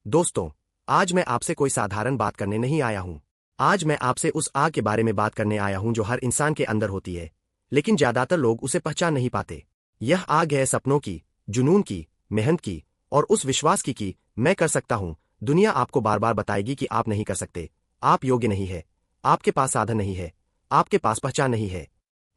दोस्तों, आज मैं आपसे कोई साधारण बात करने नहीं आया हूं। आज मैं आपसे उस आग के बारे में बात करने आया हूं जो हर इंसान के अंदर होती है, लेकिन ज्यादातर लोग उसे पहचान नहीं पाते। यह आग है सपनों की, जुनून की, मेहनत की और उस विश्वास की कि मैं कर सकता हूं। दुनिया आपको बार बार बताएगी कि आप नहीं कर सकते, आप योग्य नहीं है, आपके पास साधन नहीं है, आपके पास पहचान नहीं है।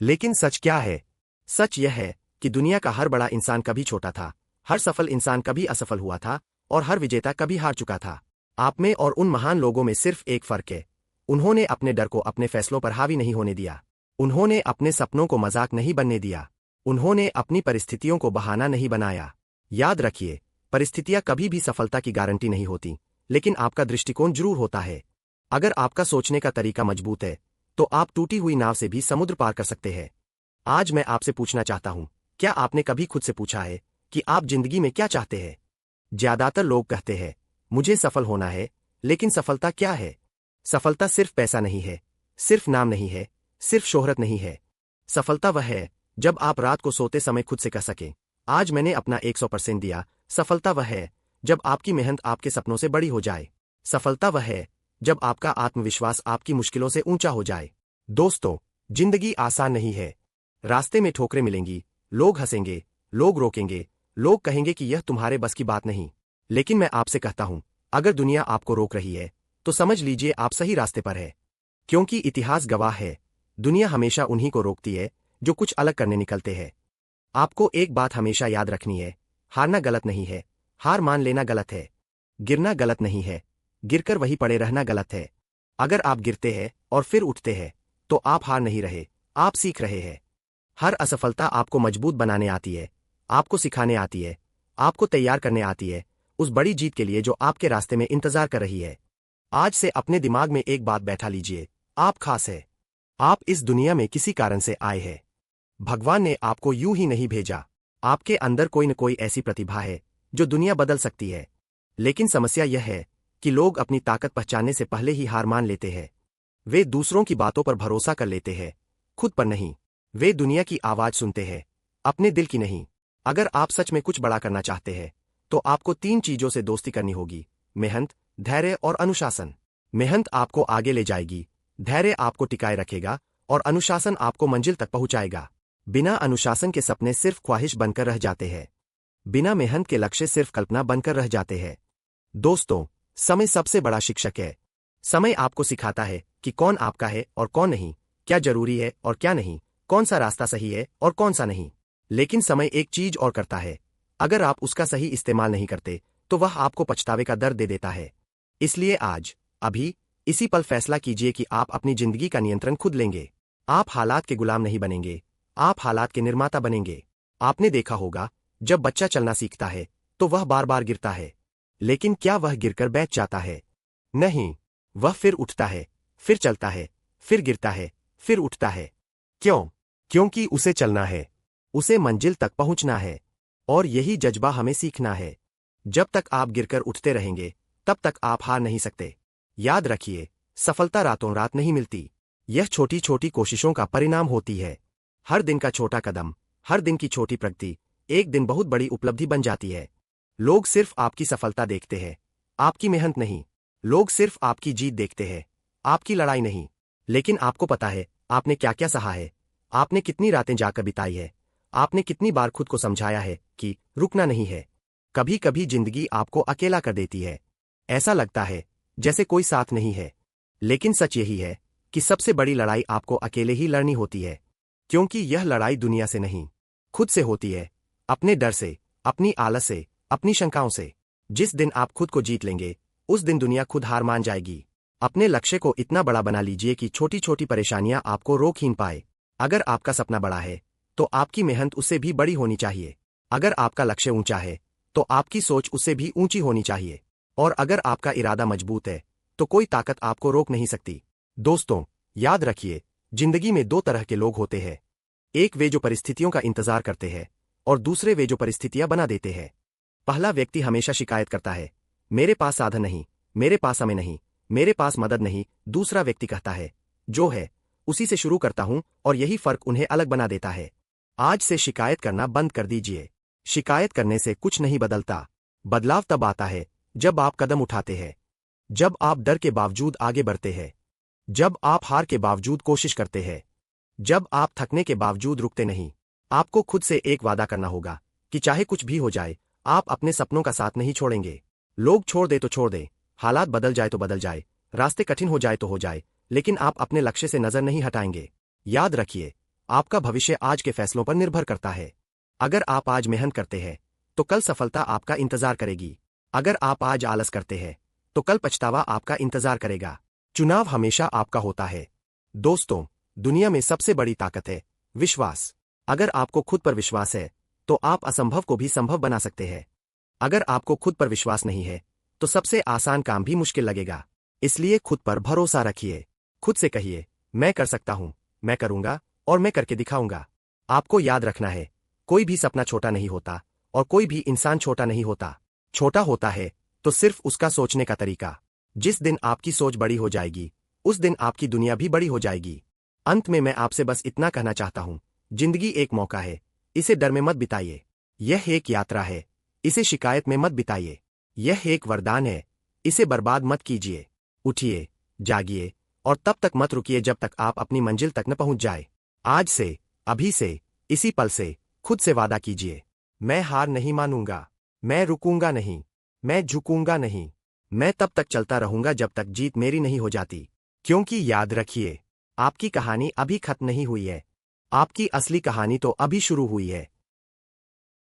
लेकिन सच क्या है? सच यह है कि दुनिया का हर बड़ा इंसान कभी छोटा था, हर सफल इंसान कभी असफल हुआ था और हर विजेता कभी हार चुका था। आप में और उन महान लोगों में सिर्फ एक फर्क है। उन्होंने अपने डर को अपने फैसलों पर हावी नहीं होने दिया। उन्होंने अपने सपनों को मजाक नहीं बनने दिया। उन्होंने अपनी परिस्थितियों को बहाना नहीं बनाया। याद रखिए, परिस्थितियां कभी भी सफलता की गारंटी नहीं होती, लेकिन आपका दृष्टिकोण जरूर होता है। अगर आपका सोचने का तरीका मजबूत है, तो आप टूटी हुई नाव से भी समुद्र पार कर सकते हैं। आज मैं आपसे पूछना चाहता हूं, क्या आपने कभी खुद से पूछा है कि आप जिंदगी में क्या चाहते हैं? ज्यादातर लोग कहते हैं, मुझे सफल होना है, लेकिन सफलता क्या है? सफलता सिर्फ पैसा नहीं है, सिर्फ नाम नहीं है, सिर्फ शोहरत नहीं है। सफलता वह है जब आप रात को सोते समय खुद से कह सकें, आज मैंने अपना 100% दिया। सफलता वह है जब आपकी मेहनत आपके सपनों से बड़ी हो जाए। सफलता वह है जब आपका आत्मविश्वास आपकी मुश्किलों से ऊंचा हो जाए। दोस्तों, जिंदगी आसान नहीं है। रास्ते में ठोकरें मिलेंगी, लोग हंसेंगे, लोग रोकेंगे, लोग कहेंगे कि यह तुम्हारे बस की बात नहीं। लेकिन मैं आपसे कहता हूं, अगर दुनिया आपको रोक रही है, तो समझ लीजिए आप सही रास्ते पर है। क्योंकि इतिहास गवाह है, दुनिया हमेशा उन्हीं को रोकती है जो कुछ अलग करने निकलते हैं। आपको एक बात हमेशा याद रखनी है, हारना गलत नहीं है, हार मान लेना गलत है। गिरना गलत नहीं है, गिरकर वहीं पड़े रहना गलत है। अगर आप गिरते हैं और फिर उठते हैं, तो आप हार नहीं रहे, आप सीख रहे हैं। हर असफलता आपको मजबूत बनाने आती है, आपको सिखाने आती है, आपको तैयार करने आती है उस बड़ी जीत के लिए जो आपके रास्ते में इंतजार कर रही है। आज से अपने दिमाग में एक बात बैठा लीजिए, आप खास है। आप इस दुनिया में किसी कारण से आए हैं। भगवान ने आपको यूं ही नहीं भेजा। आपके अंदर कोई न कोई ऐसी प्रतिभा है जो दुनिया बदल सकती है। लेकिन समस्या यह है कि लोग अपनी ताकत पहचानने से पहले ही हार मान लेते हैं। वे दूसरों की बातों पर भरोसा कर लेते हैं, खुद पर नहीं। वे दुनिया की आवाज सुनते हैं, अपने दिल की नहीं। अगर आप सच में कुछ बड़ा करना चाहते हैं, तो आपको 3 चीजों से दोस्ती करनी होगी: मेहनत, धैर्य और अनुशासन। मेहनत आपको आगे ले जाएगी, धैर्य आपको टिकाए रखेगा और अनुशासन आपको मंजिल तक पहुंचाएगा। बिना अनुशासन के सपने सिर्फ ख्वाहिश बनकर रह जाते हैं। बिना मेहनत के लक्ष्य सिर्फ कल्पना बनकर रह जाते हैं। दोस्तों, समय सबसे बड़ा शिक्षक है। समय आपको सिखाता है कि कौन आपका है और कौन नहीं, क्या जरूरी है और क्या नहीं, कौन सा रास्ता सही है और कौन सा नहीं। लेकिन समय एक चीज और करता है, अगर आप उसका सही इस्तेमाल नहीं करते, तो वह आपको पछतावे का दर्द दे देता है। इसलिए आज, अभी, इसी पल फैसला कीजिए कि आप अपनी जिंदगी का नियंत्रण खुद लेंगे। आप हालात के गुलाम नहीं बनेंगे, आप हालात के निर्माता बनेंगे। आपने देखा होगा, जब बच्चा चलना सीखता है, तो वह बार बार गिरता है। लेकिन क्या वह गिरकर बैठ जाता है? नहीं, वह फिर उठता है, फिर चलता है, फिर गिरता है, फिर उठता है। क्यों? क्योंकि उसे चलना है, उसे मंजिल तक पहुंचना है। और यही जज्बा हमें सीखना है। जब तक आप गिरकर उठते रहेंगे, तब तक आप हार नहीं सकते। याद रखिए, सफलता रातों रात नहीं मिलती। यह छोटी छोटी कोशिशों का परिणाम होती है। हर दिन का छोटा कदम, हर दिन की छोटी प्रगति, एक दिन बहुत बड़ी उपलब्धि बन जाती है। लोग सिर्फ आपकी सफलता देखते हैं, आपकी मेहनत नहीं। लोग सिर्फ आपकी जीत देखते हैं, आपकी लड़ाई नहीं। लेकिन आपको पता है, आपने क्या क्या सहा है, आपने कितनी रातें जाकर बिताई है, आपने कितनी बार खुद को समझाया है कि रुकना नहीं है। कभी कभी जिंदगी आपको अकेला कर देती है। ऐसा लगता है जैसे कोई साथ नहीं है। लेकिन सच यही है कि सबसे बड़ी लड़ाई आपको अकेले ही लड़नी होती है। क्योंकि यह लड़ाई दुनिया से नहीं, खुद से होती है। अपने डर से, अपनी आलस से, अपनी शंकाओं से। जिस दिन आप खुद को जीत लेंगे, उस दिन दुनिया खुद हार मान जाएगी। अपने लक्ष्य को इतना बड़ा बना लीजिए कि छोटी छोटी परेशानियां आपको रोक ही न पाए। अगर आपका सपना बड़ा है, तो आपकी मेहनत उससे भी बड़ी होनी चाहिए। अगर आपका लक्ष्य ऊंचा है, तो आपकी सोच उससे भी ऊंची होनी चाहिए। और अगर आपका इरादा मजबूत है, तो कोई ताकत आपको रोक नहीं सकती। दोस्तों, याद रखिए, जिंदगी में 2 तरह के लोग होते हैं। एक वे जो परिस्थितियों का इंतजार करते हैं, और दूसरे वे जो परिस्थितियां बना देते हैं। पहला व्यक्ति हमेशा शिकायत करता है, मेरे पास साधन नहीं, मेरे पास समय नहीं, मेरे पास मदद नहीं। दूसरा व्यक्ति कहता है, जो है उसी से शुरू करता हूं, और यही फर्क उन्हें अलग बना देता है। आज से शिकायत करना बंद कर दीजिए। शिकायत करने से कुछ नहीं बदलता। बदलाव तब आता है जब आप कदम उठाते हैं, जब आप डर के बावजूद आगे बढ़ते हैं, जब आप हार के बावजूद कोशिश करते हैं, जब आप थकने के बावजूद रुकते नहीं। आपको खुद से एक वादा करना होगा कि चाहे कुछ भी हो जाए, आप अपने सपनों का साथ नहीं छोड़ेंगे। लोग छोड़ दे तो छोड़ दे, हालात बदल जाए तो बदल जाए, रास्ते कठिन हो जाए तो हो जाए, लेकिन आप अपने लक्ष्य से नजर नहीं हटाएंगे। याद रखिए, आपका भविष्य आज के फैसलों पर निर्भर करता है। अगर आप आज मेहनत करते हैं, तो कल सफलता आपका इंतजार करेगी। अगर आप आज आलस करते हैं, तो कल पछतावा आपका इंतजार करेगा। चुनाव हमेशा आपका होता है। दोस्तों, दुनिया में सबसे बड़ी ताकत है विश्वास। अगर आपको खुद पर विश्वास है, तो आप असंभव को भी संभव बना सकते हैं। अगर आपको खुद पर विश्वास नहीं है, तो सबसे आसान काम भी मुश्किल लगेगा। इसलिए खुद पर भरोसा रखिए। खुद से कहिए, मैं कर सकता हूं, मैं करूंगा और मैं करके दिखाऊंगा। आपको याद रखना है, कोई भी सपना छोटा नहीं होता और कोई भी इंसान छोटा नहीं होता। छोटा होता है तो सिर्फ उसका सोचने का तरीका। जिस दिन आपकी सोच बड़ी हो जाएगी, उस दिन आपकी दुनिया भी बड़ी हो जाएगी। अंत में मैं आपसे बस इतना कहना चाहता हूं, जिंदगी एक मौका है, इसे डर में मत बिताइए। यह एक यात्रा है, इसे शिकायत में मत बिताइए। यह एक वरदान है, इसे बर्बाद मत कीजिए। उठिए, जागिए और तब तक मत रुकिए जब तक आप अपनी मंजिल तक न पहुंच जाए। आज से, अभी से, इसी पल से खुद से वादा कीजिए, मैं हार नहीं मानूंगा, मैं रुकूंगा नहीं, मैं झुकूंगा नहीं, मैं तब तक चलता रहूंगा जब तक जीत मेरी नहीं हो जाती। क्योंकि याद रखिए, आपकी कहानी अभी खत्म नहीं हुई है, आपकी असली कहानी तो अभी शुरू हुई है।